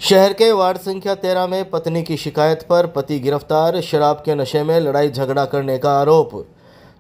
शहर के वार्ड संख्या 13 में पत्नी की शिकायत पर पति गिरफ्तार, शराब के नशे में लड़ाई झगड़ा करने का आरोप।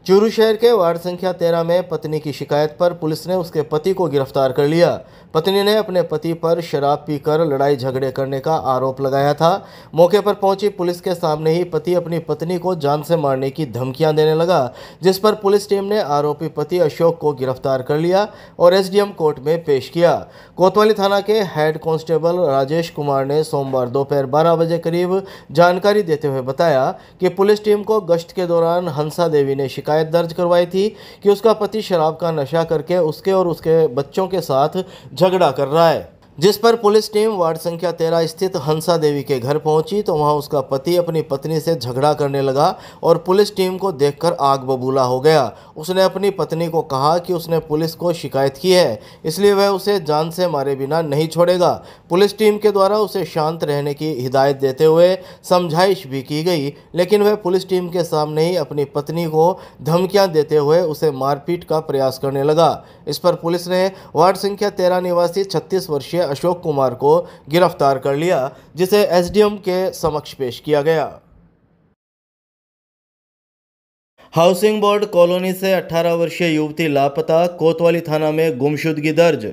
चूरू शहर के वार्ड संख्या 13 में पत्नी की शिकायत पर पुलिस ने उसके पति को गिरफ्तार कर लिया। पत्नी ने अपने पति पर शराब पीकर लड़ाई झगड़े करने का आरोप लगाया था। मौके पर पहुंची पुलिस के सामने ही पति अपनी पत्नी को जान से मारने की धमकियां देने लगा, जिस पर पुलिस टीम ने आरोपी पति अशोक को गिरफ्तार कर लिया और एसडीएम कोर्ट में पेश किया। कोतवाली थाना के हेड कांस्टेबल राजेश कुमार ने सोमवार दोपहर 12 बजे करीब जानकारी देते हुए बताया कि पुलिस टीम को गश्त के दौरान हंसा देवी ने शिकायत दर्ज करवाई थी कि उसका पति शराब का नशा करके उसके और उसके बच्चों के साथ झगड़ा कर रहा है, जिस पर पुलिस टीम वार्ड संख्या 13 स्थित हंसा देवी के घर पहुंची तो वहां उसका पति अपनी पत्नी से झगड़ा करने लगा और पुलिस टीम को देखकर आग बबूला हो गया। उसने अपनी पत्नी को कहा कि उसने पुलिस को शिकायत की है, इसलिए वह उसे जान से मारे बिना नहीं छोड़ेगा। पुलिस टीम के द्वारा उसे शांत रहने की हिदायत देते हुए समझाइश भी की गई, लेकिन वह पुलिस टीम के सामने ही अपनी पत्नी को धमकियां देते हुए उसे मारपीट का प्रयास करने लगा। इस पर पुलिस ने वार्ड संख्या 13 निवासी 36 वर्षीय अशोक कुमार को गिरफ्तार कर लिया, जिसे एसडीएम के समक्ष पेश किया गया। हाउसिंग बोर्ड कॉलोनी से 18 वर्षीय युवती लापता, कोतवाली थाना में गुमशुदगी दर्ज।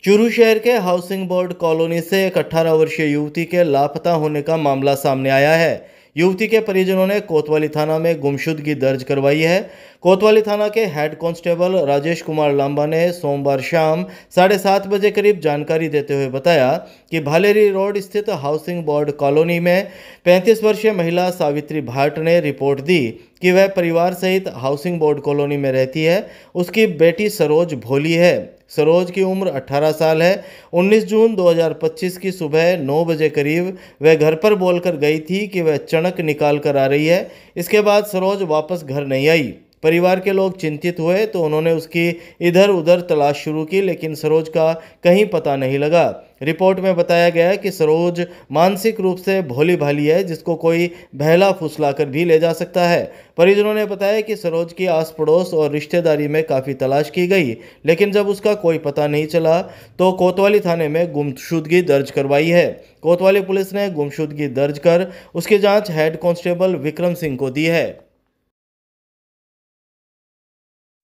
चूरू शहर के हाउसिंग बोर्ड कॉलोनी से एक 18 वर्षीय युवती के लापता होने का मामला सामने आया है। युवती के परिजनों ने कोतवाली थाना में गुमशुदगी दर्ज करवाई है। कोतवाली थाना के हेड कांस्टेबल राजेश कुमार लांबा ने सोमवार शाम 7:30 बजे करीब जानकारी देते हुए बताया कि भालेरी रोड स्थित हाउसिंग बोर्ड कॉलोनी में 35 वर्षीय महिला सावित्री भाट ने रिपोर्ट दी कि वह परिवार सहित हाउसिंग बोर्ड कॉलोनी में रहती है। उसकी बेटी सरोज भोली है। सरोज की उम्र 18 साल है। 19 जून 2025 की सुबह 9 बजे करीब वह घर पर बोलकर गई थी कि वह चणक निकाल कर आ रही है। इसके बाद सरोज वापस घर नहीं आई। परिवार के लोग चिंतित हुए तो उन्होंने उसकी इधर उधर तलाश शुरू की, लेकिन सरोज का कहीं पता नहीं लगा। रिपोर्ट में बताया गया है कि सरोज मानसिक रूप से भोली भाली है, जिसको कोई बहला फुसलाकर भी ले जा सकता है। परिजनों ने बताया कि सरोज की आस पड़ोस और रिश्तेदारी में काफ़ी तलाश की गई, लेकिन जब उसका कोई पता नहीं चला तो कोतवाली थाने में गुमशुदगी दर्ज करवाई है। कोतवाली पुलिस ने गुमशुदगी दर्ज कर उसकी जांच हेड कांस्टेबल विक्रम सिंह को दी है।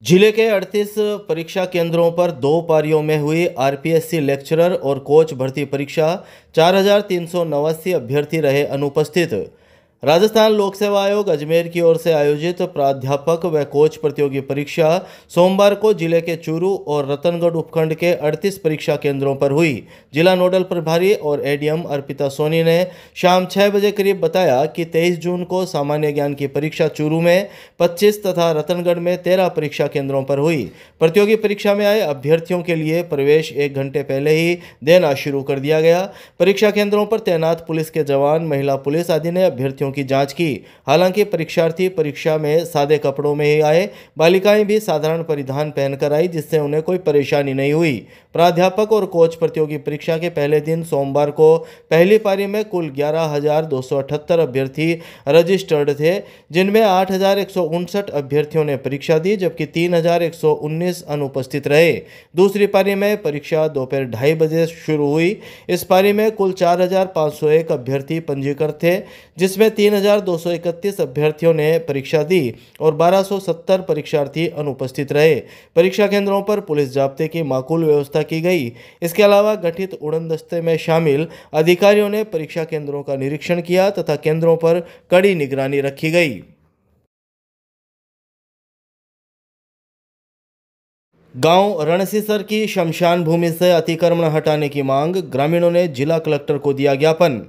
जिले के 38 परीक्षा केंद्रों पर 2 पारियों में हुई आरपीएससी लेक्चरर और कोच भर्ती परीक्षा 4389 अभ्यर्थी रहे अनुपस्थित। राजस्थान लोक सेवा आयोग अजमेर की ओर से आयोजित प्राध्यापक व कोच प्रतियोगी परीक्षा सोमवार को जिले के चूरू और रतनगढ़ उपखंड के 38 परीक्षा केंद्रों पर हुई। जिला नोडल प्रभारी और एडीएम अर्पिता सोनी ने शाम 6 बजे करीब बताया कि 23 जून को सामान्य ज्ञान की परीक्षा चूरू में 25 तथा रतनगढ़ में 13 परीक्षा केंद्रों पर हुई। प्रतियोगी परीक्षा में आए अभ्यर्थियों के लिए प्रवेश 1 घंटे पहले ही देना शुरू कर दिया गया। परीक्षा केंद्रों पर तैनात पुलिस के जवान, महिला पुलिस आदि ने अभ्यर्थियों की जांच की। हालांकि परीक्षार्थी परीक्षा में सादे कपड़ों में ही आए। बालिकाएं भी साधारण परिधान पहनकर आई, जिससे उन्हें कोई परेशानी नहीं हुई। प्राध्यापक और कोच प्रतियोगी परीक्षा के पहले दिन सोमवार को पहली पारी में कुल 11,278 अभ्यर्थी रजिस्टर्ड थे, जिनमें 8,159 अभ्यर्थियों ने परीक्षा दी, जबकि 3,119 अनुपस्थित रहे। दूसरी पारी में परीक्षा दोपहर 2:30 बजे शुरू हुई। इस पारी में कुल 4,501 अभ्यर्थी पंजीकृत थे, जिसमें 3,231 अभ्यर्थियों ने परीक्षा दी और 1,270 परीक्षार्थी अनुपस्थित रहे। परीक्षा केंद्रों पर पुलिस जाब्ते की माकूल व्यवस्था की गई। इसके अलावा गठित उड़न दस्ते में शामिल अधिकारियों ने परीक्षा केंद्रों का निरीक्षण किया तथा केंद्रों पर कड़ी निगरानी रखी गई। गांव रणसीसर की शमशान भूमि से अतिक्रमण हटाने की मांग, ग्रामीणों ने जिला कलेक्टर को दिया ज्ञापन।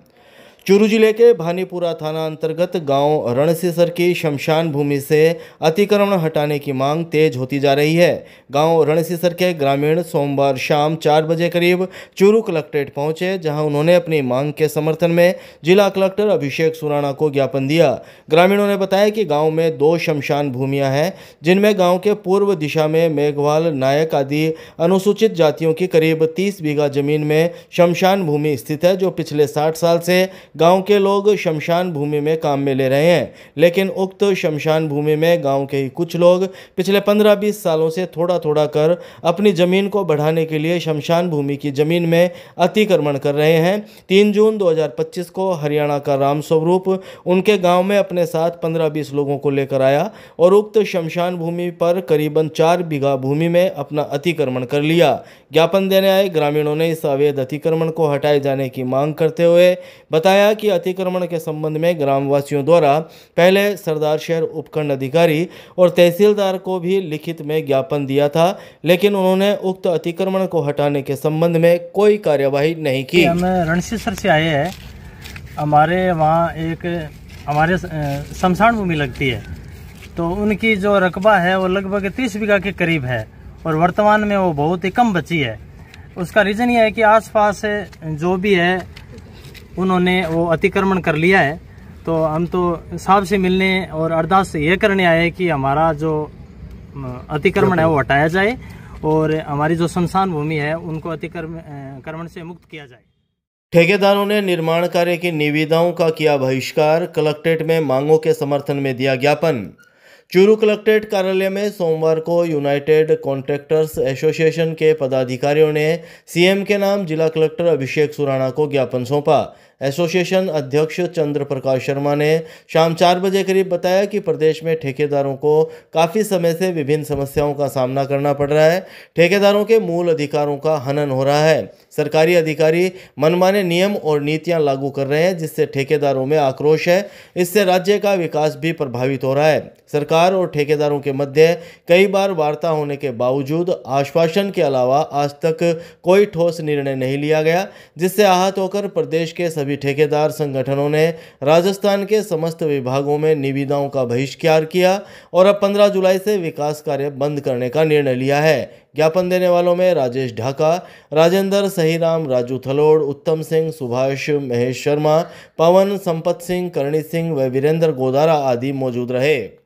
चूरू जिले के भानीपुरा थाना अंतर्गत गांव रणसीसर की शमशान भूमि से अतिक्रमण हटाने की मांग तेज होती जा रही है। गांव रणसीसर के ग्रामीण सोमवार शाम 4 बजे करीब चूरू कलेक्ट्रेट पहुंचे, जहां उन्होंने अपनी मांग के समर्थन में जिला कलेक्टर अभिषेक सुराणा को ज्ञापन दिया। ग्रामीणों ने बताया कि गांव में 2 शमशान भूमियां हैं, जिनमें गांव के पूर्व दिशा में मेघवाल, नायक आदि अनुसूचित जातियों की करीब 30 बीघा जमीन में शमशान भूमि स्थित है, जो पिछले 60 साल से गांव के लोग शमशान भूमि में काम में ले रहे हैं, लेकिन उक्त शमशान भूमि में गांव के ही कुछ लोग पिछले 15-20 सालों से थोड़ा थोड़ा कर अपनी जमीन को बढ़ाने के लिए शमशान भूमि की जमीन में अतिक्रमण कर रहे हैं। 3 जून 2025 को हरियाणा का राम स्वरूप उनके गांव में अपने साथ 15-20 लोगों को लेकर आया और उक्त शमशान भूमि पर करीबन 4 बीघा भूमि में अपना अतिक्रमण कर लिया। ज्ञापन देने आए ग्रामीणों ने इस अवैध अतिक्रमण को हटाए जाने की मांग करते हुए बताया कि अतिक्रमण के संबंध में ग्रामवासियों द्वारा पहले सरदार शहर उपखंड अधिकारी और तहसीलदार को भी लिखित में ज्ञापन दिया था, लेकिन उन्होंने उक्त अतिक्रमण को हटाने के संबंध में कोई कार्यवाही नहीं की। हम रणसीसर से आए हैं। हमारे वहाँ एक हमारे शमशान भूमि लगती है, तो उनकी जो रकबा है वो लगभग 30 बीघा के करीब है और वर्तमान में वो बहुत ही कम बची है। उसका रीज़न ये है कि आसपास जो भी है उन्होंने वो अतिक्रमण कर लिया है। तो हम तो साहब से मिलने और अरदास ये करने आए कि हमारा जो अतिक्रमण है वो हटाया जाए और हमारी जो शमशान भूमि है उनको अतिक्रमण से मुक्त किया जाए। ठेकेदारों ने निर्माण कार्य की निविदाओं का किया बहिष्कार, कलेक्ट्रेट में मांगों के समर्थन में दिया ज्ञापन। चूरू कलेक्ट्रेट कार्यालय में सोमवार को यूनाइटेड कॉन्ट्रैक्टर्स एसोसिएशन के पदाधिकारियों ने सीएम के नाम जिला कलेक्टर अभिषेक सुराणा को ज्ञापन सौंपा। एसोसिएशन अध्यक्ष चंद्र प्रकाश शर्मा ने शाम 4 बजे करीब बताया कि प्रदेश में ठेकेदारों को काफ़ी समय से विभिन्न समस्याओं का सामना करना पड़ रहा है। ठेकेदारों के मूल अधिकारों का हनन हो रहा है। सरकारी अधिकारी मनमाने नियम और नीतियां लागू कर रहे हैं, जिससे ठेकेदारों में आक्रोश है। इससे राज्य का विकास भी प्रभावित हो रहा है। सरकार और ठेकेदारों के मध्य कई बार वार्ता होने के बावजूद आश्वासन के अलावा आज तक कोई ठोस निर्णय नहीं लिया गया, जिससे आहत होकर प्रदेश के सभी ठेकेदार संगठनों ने राजस्थान के समस्त विभागों में निविदाओं का बहिष्कार किया और अब 15 जुलाई से विकास कार्य बंद करने का निर्णय लिया है। ज्ञापन देने वालों में राजेश ढाका, राजेंद्र सहीराम, राजू थलोड़, उत्तम सिंह, सुभाष, महेश शर्मा, पवन, संपत सिंह, करणी सिंह व वीरेंद्र गोदारा आदि मौजूद रहे।